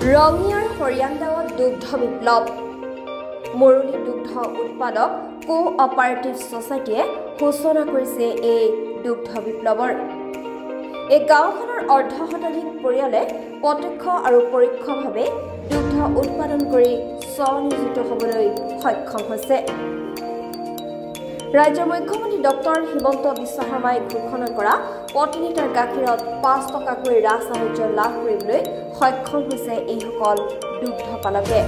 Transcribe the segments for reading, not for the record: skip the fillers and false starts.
ৰঙিয়াৰ হৰিয়াণ্ডাৱত দুগ্ধ বিপ্লৱ মুৰুলী দুগ্ধ উৎপাদক কোঅপাৰেটিভ ছ'চাইটিয়ে সূচনা কৰিছে এই দুগ্ধ বিপ্লৱৰ। এই গাঁওখনৰ অৰ্ধশতাধিক পৰিয়ালে প্ৰত্যক্ষ আৰু পৰোক্ষভাৱে দুগ্ধ উৎপাদন কৰি স্বনিয়োজিত হ'বলৈ সক্ষম হৈছে। ৰাজ্যৰ মুখ্যমন্ত্ৰী ডক্টৰ হিমন্ত বিশ্ব শৰ্মাই ঘোষণা কৰা প্ৰতি লিটাৰ গাখীৰত ৫ টকাকৈ ৰাজসাহায্য লাভ কৰিবলৈ সক্ষম হৈছে এইসকল দুগ্ধ পালকে।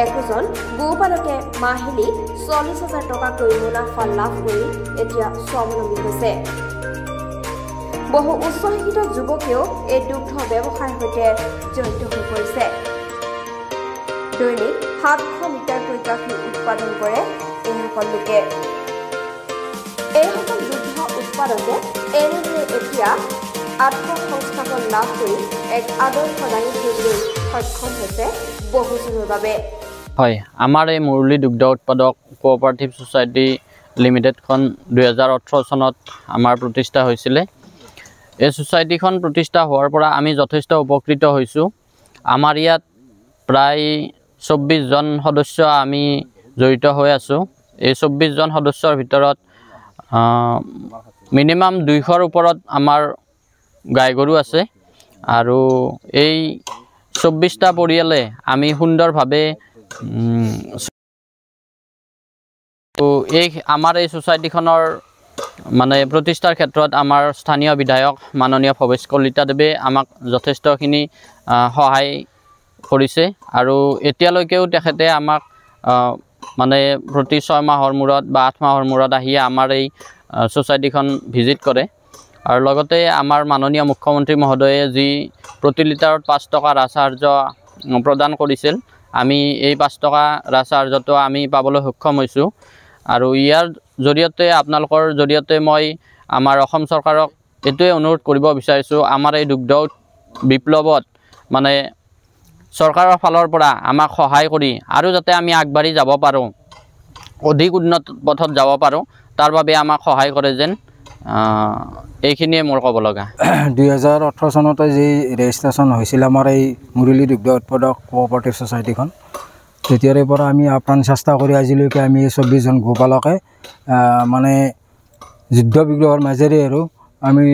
একোজন গোপালকে মাহিলী ৪০,০০০ টকাকৈ মুনাফা লাভ কৰি এতিয়া স্বাৱলম্বী হৈছে। বহু উচ্চ শিক্ষিত যুৱকেও এই দুগ্ধ ব্যৱসায়ৰ সৈতে জড়িত হৈ পৰিছে। দৈনিক ৭০০ লিটাৰকৈ গাখীৰ উৎপাদন কৰে এইসকল লোকে। এইসকল দুগ্ধ উৎপাদকে এনেদৰে এতিয়া আত্মসংস্থাপন লাভ কৰি এক আদৰ্শ দাঙি ধৰিবলৈ সক্ষম হৈছে বহুজনৰ বাবে। হয়, আমাৰ এই মুৰুলী দুগ্ধ উৎপাদক কোঅপাৰেটিভ ছ'চাইটি লিমিটেডখন ২০১৮ চনত আমাৰ প্ৰতিষ্ঠা হৈছিলে। এই ছ'চাইটিখন প্ৰতিষ্ঠা হোৱাৰ পৰা আমি যথেষ্ট উপকৃত হৈছোঁ। আমাৰ ইয়াত প্ৰায় ২৪জন সদস্য আমি জড়িত হৈ আছোঁ। এই ২৪জন সদস্যৰ ভিতৰত মিনিমাম ২০০ৰ ওপৰত আমাৰ গাই গৰু আছে আৰু এই ২৪টা পৰিয়ালে আমি সুন্দৰভাৱে আমাৰ এই ছ'চাইটিখনৰ মানে প্ৰতিষ্ঠাৰ ক্ষেত্ৰত আমাৰ স্থানীয় বিধায়ক মাননীয় ভৱেশ কলিতাদেৱে আমাক যথেষ্টখিনি সহায় কৰিছে আৰু এতিয়ালৈকেও তেখেতে আমাক মানে প্ৰতি ৬ মাহৰ মূৰত বা ৮ মাহৰ মূৰত আহি আমাৰ এই ছ'চাইটিখন ভিজিট কৰে। আৰু লগতে আমাৰ মাননীয় মুখ্যমন্ত্ৰী মহোদয়ে যি প্ৰতি লিটাৰত ৫ টকা ৰাজসাহায্য প্ৰদান কৰিছিল, আমি এই ৫ টকা ৰাজসাহায্যটো আমি পাবলৈ সক্ষম হৈছোঁ। আৰু ইয়াৰ জৰিয়তে আপোনালোকৰ জৰিয়তে মই আমাৰ অসম চৰকাৰক এইটোৱে অনুৰোধ কৰিব বিচাৰিছোঁ, আমাৰ এই দুগ্ধ বিপ্লৱত মানে চৰকাৰৰ ফালৰ পৰা আমাক সহায় কৰি আৰু যাতে আমি আগবাঢ়ি যাব পাৰোঁ, অধিক উন্নত পথত যাব পাৰোঁ, তাৰ বাবে আমাক সহায় কৰে যেন, এইখিনিয়ে মোৰ ক'ব লগা। ২০১৮ চনতে যি ৰেজিষ্ট্ৰেশ্যন হৈছিল আমাৰ এই মুৰুলী দুগ্ধ উৎপাদক কোঅপাৰেটিভ ছ'চাইটিখন, তেতিয়াৰে পৰা আমি আপ্ৰাণ চেষ্টা কৰি আজিলৈকে আমি ২৪জন গোপালকে মানে যুদ্ধ বিগ্ৰহৰ মাজেৰে আৰু আমি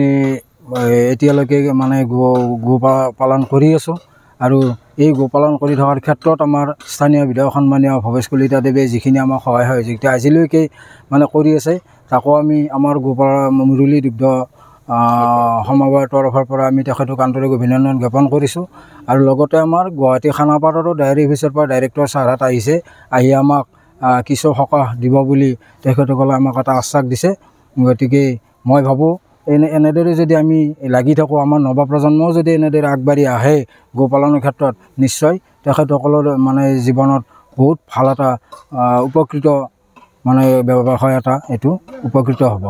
এতিয়ালৈকে মানে গো পালন কৰি আছোঁ। আৰু এই গোপালন কৰি থকাৰ ক্ষেত্ৰত আমাৰ স্থানীয় বিধায়ক সন্মানীয় ভৱেশ কলিতাদেৱে যিখিনি আমাক সহায় সহযোগিতা আজিলৈকে মানে কৰি আছে, তাকো আমি আমাৰ মুৰুলী দুগ্ধ সমবায়ৰ তৰফৰ পৰা আমি তেখেতক আন্তৰিক অভিনন্দন জ্ঞাপন কৰিছোঁ। আৰু লগতে আমাৰ গুৱাহাটী খানাপাৰাৰো ডায়েৰী অফিচৰ পৰা ডাইৰেক্টৰ ছাৰহাত আহিছে, আহি আমাক কিছু সকাহ দিব বুলি তেখেতসকলে আমাক এটা আশ্বাস দিছে। গতিকে মই ভাবোঁ এনেদৰে যদি আমি লাগি থাকোঁ, আমাৰ নৱপ্ৰজন্মও যদি এনেদৰে আগবাঢ়ি আহে গোপালনৰ ক্ষেত্ৰত, নিশ্চয় তেখেতসকলৰ মানে জীৱনত বহুত ভাল এটা উপকৃত মানে ব্যৱসায় এটা এইটো উপকৃত হ'ব।